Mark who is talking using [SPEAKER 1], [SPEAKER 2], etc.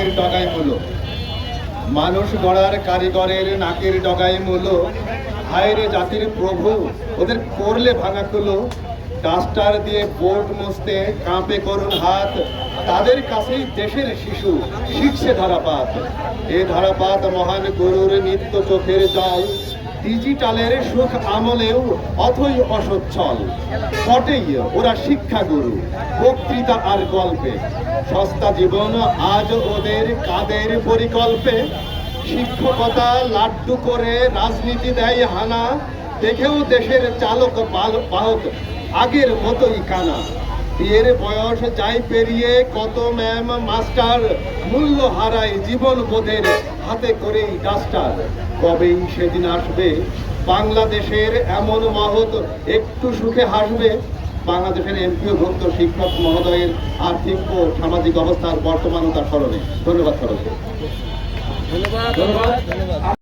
[SPEAKER 1] নাকের ডগায় মূলো, মানুষ গড়ার কারিগরের নাকের ডগায় মূলো। হায়রে জাতির প্রভু, ওদের করলে ভাঙা খুলো। ডাস্টার দিয়ে বোর্ড মুছতে কাঁপে করুণ হাত, তাদের কাছেই দেশের শিশু শিখছে ধারাপাত। এ ধারাপাত মহান গুরুর নিত্য চোখের জল, ডিজিটালের সুখ আমলেও অথই অসচ্ছল। বটেই ওরা শিক্ষাগুরু, বক্তৃতা আর গল্পে, সস্তা জীবন আজ ওদের কাদের পরিকল্পে। শিক্ষকতা লাড্ডু করে রাজনীতি দেয় হানা, দেখেও দেশের চালক বাহক আগের মতোই কানা। বিয়ের বয়স যাই পেরিয়ে কত ম্যাম মাস্টার, মূল্য হারায় জীবন বোধের হাতে করেই ডাস্টার। কবেই সেদিন আসবে বাংলাদেশের এমন মহৎ একটু সুখে হাসবে। বাংলাদেশের এমপিওভুক্ত শিক্ষক মহোদয়ের আর্থিক ও সামাজিক অবস্থার বর্তমানতা স্মরণে। ধন্যবাদ সরকার। ধন্যবাদ।